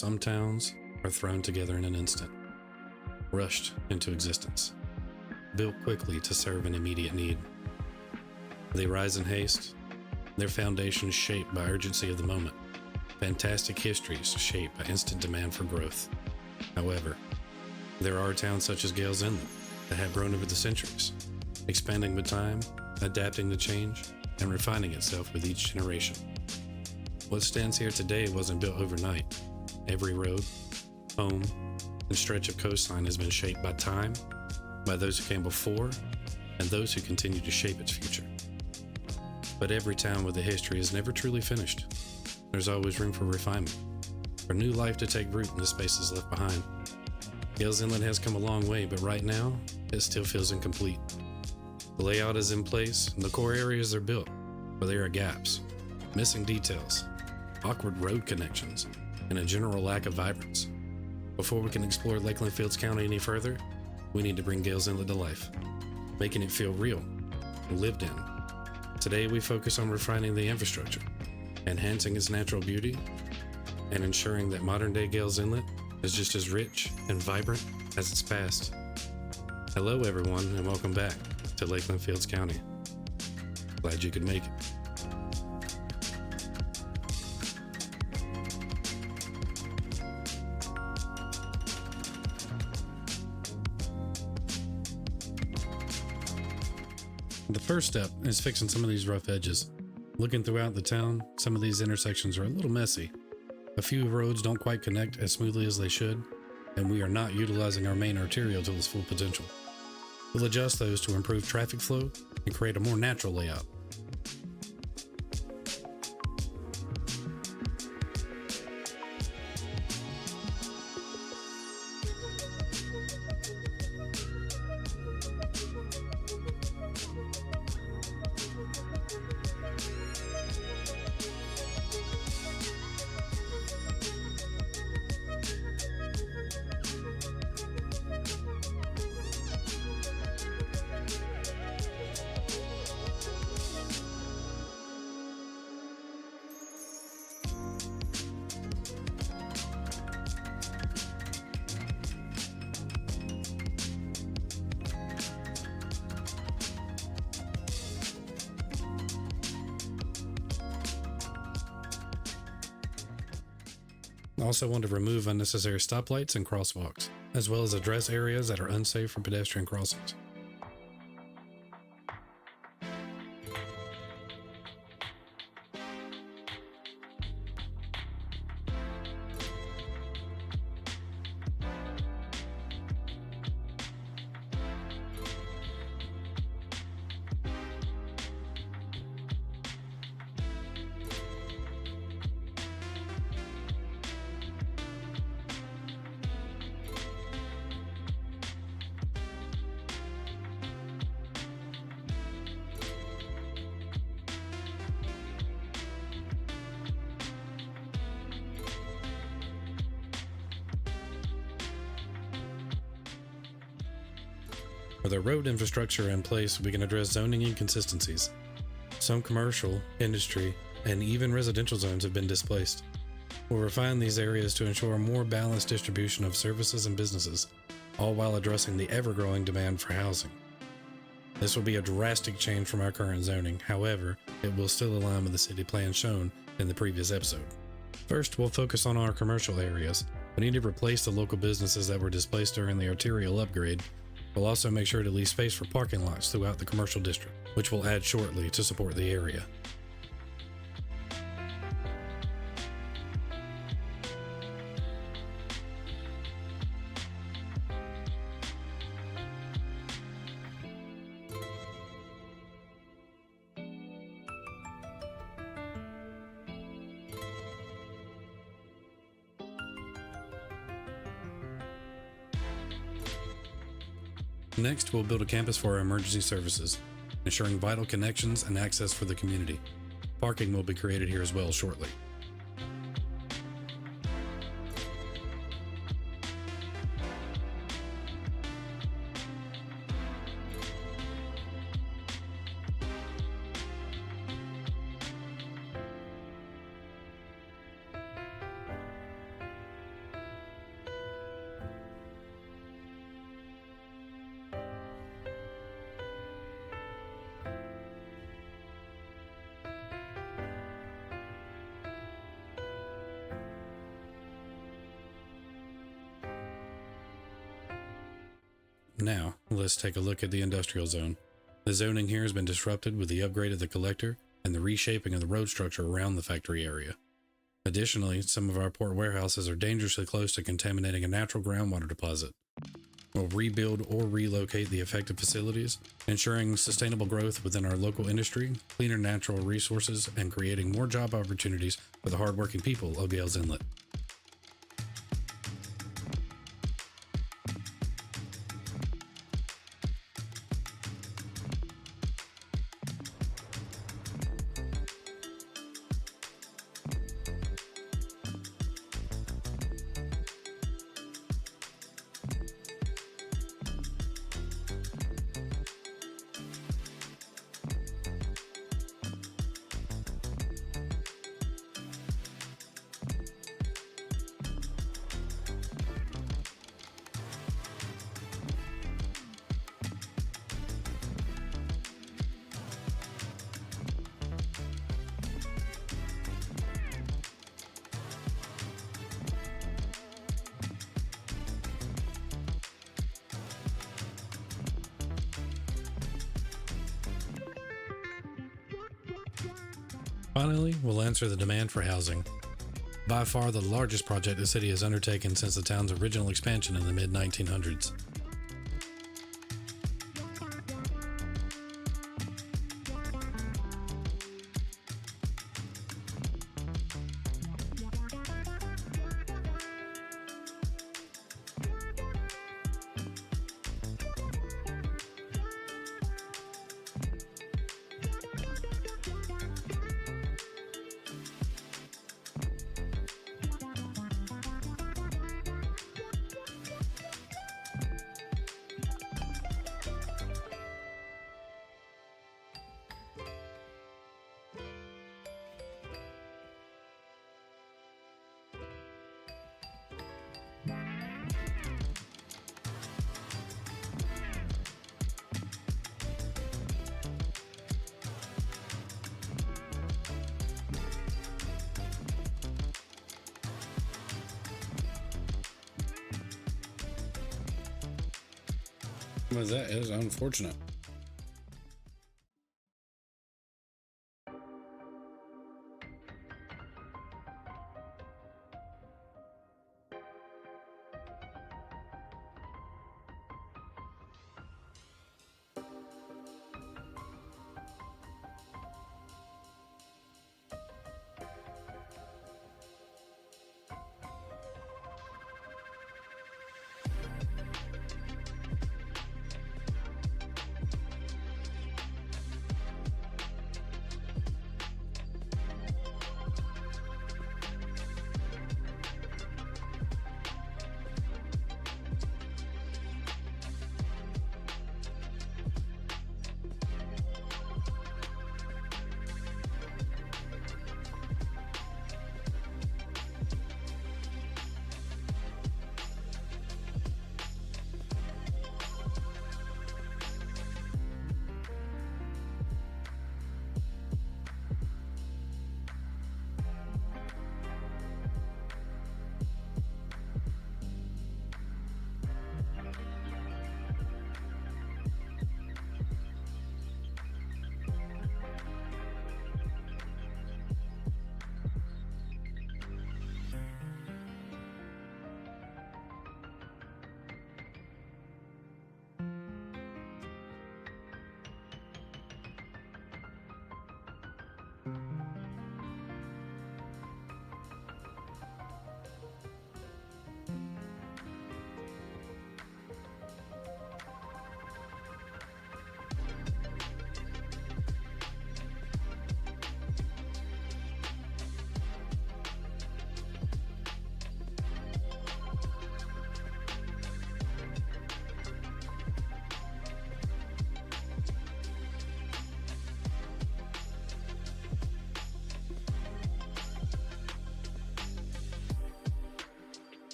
some towns are thrown together in an instant, rushed into existence, built quickly to serve an immediate need. They rise in haste, their foundations shaped by urgency of the moment, fantastic histories shaped by instant demand for growth. However, there are towns such as Gale's Inlet that have grown over the centuries, expanding with time, adapting to change, and refining itself with each generation. What stands here today wasn't built overnight. Every road, home, and stretch of coastline has been shaped by time, by those who came before, and those who continue to shape its future. But every town with a history is never truly finished. There's always room for refinement, for new life to take root in the spaces left behind. Gale's Inlet has come a long way, but right now, it still feels incomplete. The layout is in place, and the core areas are built, but there are gaps, missing details, awkward road connections, and a general lack of vibrance. Before we can explore Lakeland Fields County any further, we need to bring Gale's Inlet to life, making it feel real, lived in. Today we focus on refining the infrastructure, enhancing its natural beauty, and ensuring that modern-day Gale's Inlet is just as rich and vibrant as its past. Hello everyone, and welcome back to Lakeland Fields County. Glad you could make it. The first step is fixing some of these rough edges. Looking throughout the town, some of these intersections are a little messy. A few roads don't quite connect as smoothly as they should, and we are not utilizing our main arterial to its full potential. We'll adjust those to improve traffic flow and create a more natural layout. I also want to remove unnecessary stoplights and crosswalks, as well as address areas that are unsafe for pedestrian crossings. With our road infrastructure in place, we can address zoning inconsistencies. Some commercial, industry, and even residential zones have been displaced. We'll refine these areas to ensure a more balanced distribution of services and businesses, all while addressing the ever-growing demand for housing. This will be a drastic change from our current zoning, however, it will still align with the city plan shown in the previous episode. First, we'll focus on our commercial areas. We need to replace the local businesses that were displaced during the arterial upgrade. We'll also make sure to leave space for parking lots throughout the commercial district, which we'll add shortly to support the area. Next, we'll build a campus for our emergency services, ensuring vital connections and access for the community. Parking will be created here as well shortly. Now, let's take a look at the industrial zone. The zoning here has been disrupted with the upgrade of the collector and the reshaping of the road structure around the factory area. Additionally, some of our port warehouses are dangerously close to contaminating a natural groundwater deposit. We'll rebuild or relocate the affected facilities, ensuring sustainable growth within our local industry, cleaner natural resources, and creating more job opportunities for the hardworking people of Gale's Inlet. Finally, we'll answer the demand for housing. By far the largest project the city has undertaken since the town's original expansion in the mid-1900s. Well, that is unfortunate.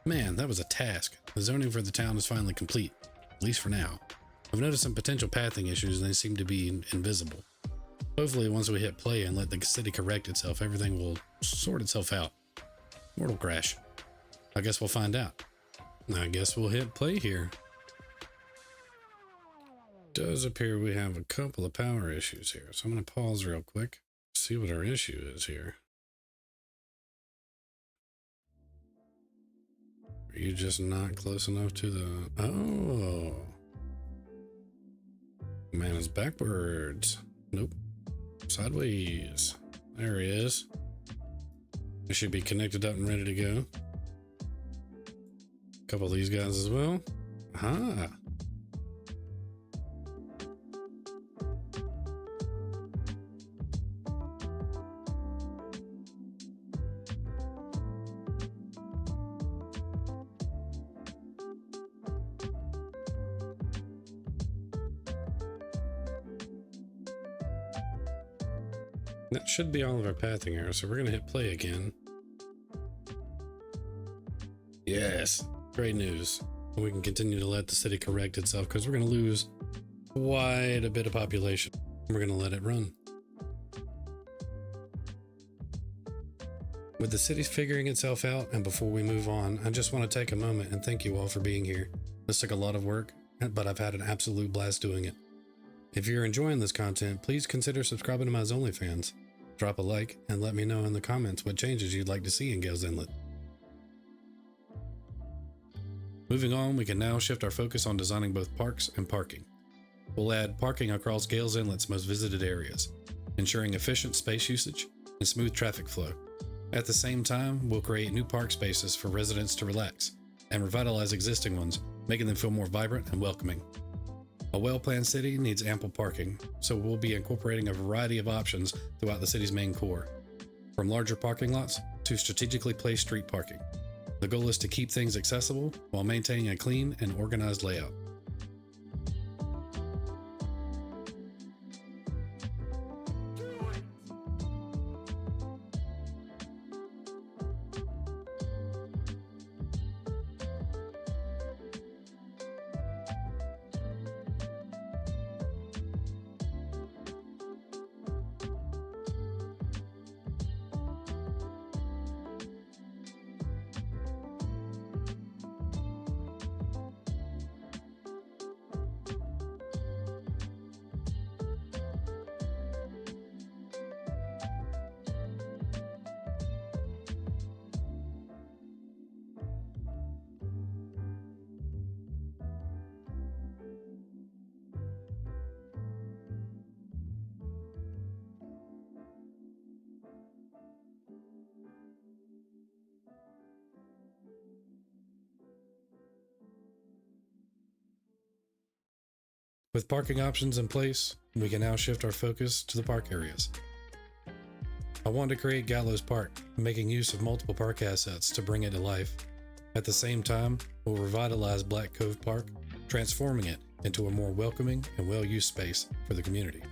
Man, that was a task. The zoning for the town is finally complete, at least for now. I've noticed some potential pathing issues and they seem to be invisible. Hopefully once we hit play and let the city correct itself, everything will sort itself out. Mortal crash. I guess we'll find out. I guess we'll hit play here. Does appear we have a couple of power issues here, so I'm going to pause real quick, see what our issue is here. Are you just not close enough to the... Oh. Man is backwards. Nope. Sideways. There he is. It should be connected up and ready to go. A couple of these guys as well. Aha. That should be all of our pathing errors, so we're going to hit play again. Yes, great news. We can continue to let the city correct itself because we're going to lose quite a bit of population. We're going to let it run. With the city figuring itself out, and before we move on, I just want to take a moment and thank you all for being here. This took a lot of work, but I've had an absolute blast doing it. If you're enjoying this content, please consider subscribing to my OnlyFans. Drop a like and let me know in the comments what changes you'd like to see in Gale's Inlet. Moving on, we can now shift our focus on designing both parks and parking. We'll add parking across Gale's Inlet's most visited areas, ensuring efficient space usage and smooth traffic flow. At the same time, we'll create new park spaces for residents to relax and revitalize existing ones, making them feel more vibrant and welcoming. A well-planned city needs ample parking, so we'll be incorporating a variety of options throughout the city's main core, from larger parking lots to strategically placed street parking. The goal is to keep things accessible while maintaining a clean and organized layout. With parking options in place, we can now shift our focus to the park areas. I want to create Gallows Park, making use of multiple park assets to bring it to life. At the same time, we'll revitalize Black Cove Park, transforming it into a more welcoming and well-used space for the community.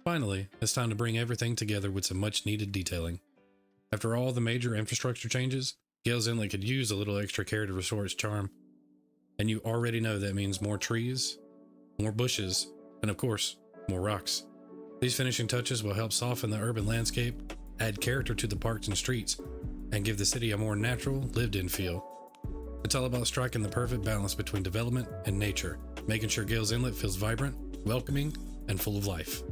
Finally, it's time to bring everything together with some much needed detailing. After all the major infrastructure changes, Gale's Inlet could use a little extra care to restore its charm. And you already know that means more trees, more bushes, and of course, more rocks. These finishing touches will help soften the urban landscape, add character to the parks and streets, and give the city a more natural, lived-in feel. It's all about striking the perfect balance between development and nature, making sure Gale's Inlet feels vibrant, welcoming, and full of life.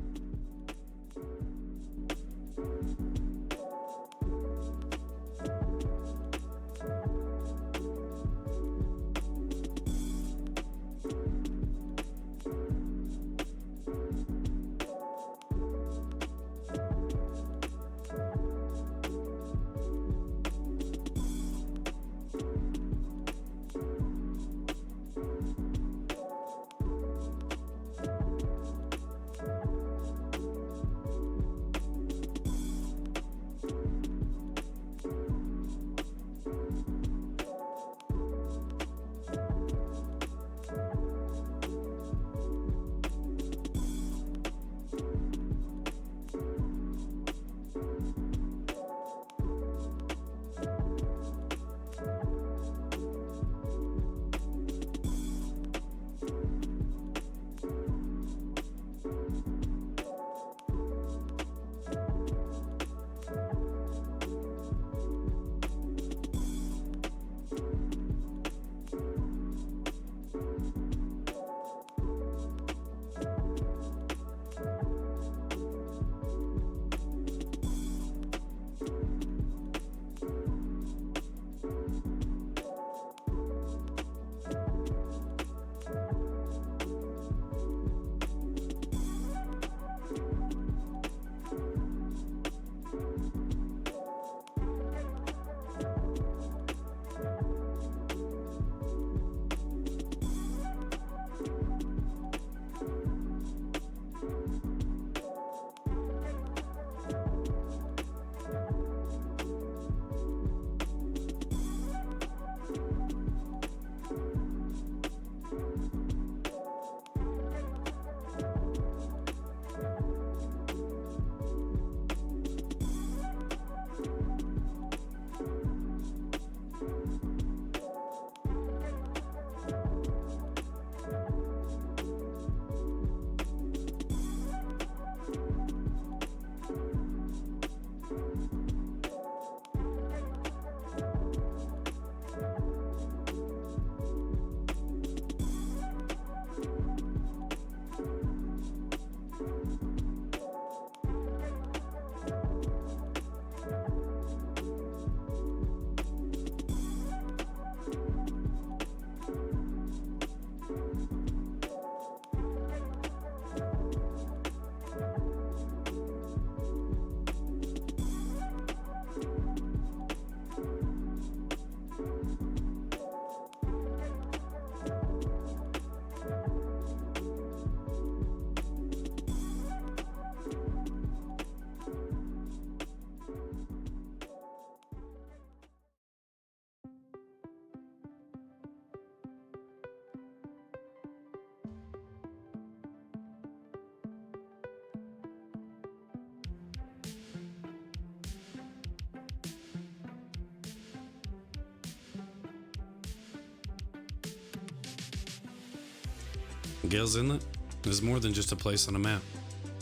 Gale's Inlet is more than just a place on a map.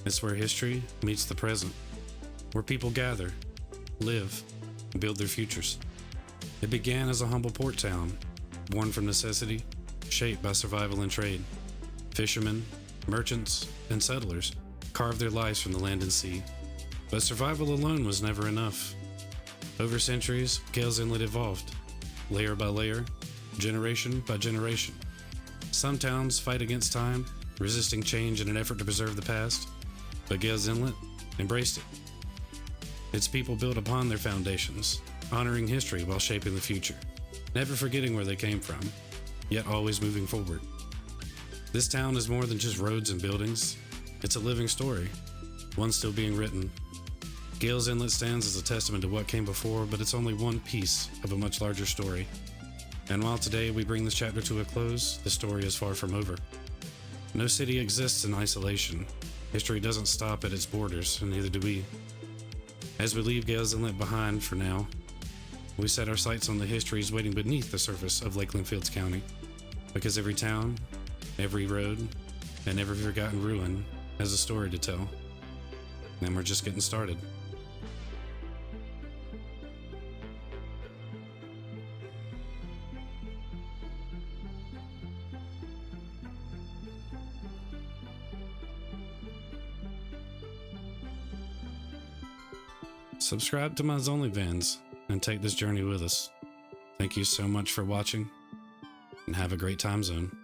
It's where history meets the present, where people gather, live, and build their futures. It began as a humble port town, born from necessity, shaped by survival and trade. Fishermen, merchants, and settlers carved their lives from the land and sea. But survival alone was never enough. Over centuries, Gale's Inlet evolved, layer by layer, generation by generation. Some towns fight against time, resisting change in an effort to preserve the past, but Gale's Inlet embraced it. Its people built upon their foundations, honoring history while shaping the future, never forgetting where they came from, yet always moving forward. This town is more than just roads and buildings. It's a living story, one still being written. Gale's Inlet stands as a testament to what came before, but it's only one piece of a much larger story. And while today we bring this chapter to a close, the story is far from over. No city exists in isolation. History doesn't stop at its borders, and neither do we. As we leave Gale's Inlet behind for now, we set our sights on the histories waiting beneath the surface of Lakeland Fields County, because every town, every road, and every forgotten ruin has a story to tell, and we're just getting started. Subscribe to my OnlyVans and take this journey with us. Thank you so much for watching, and have a great time zone.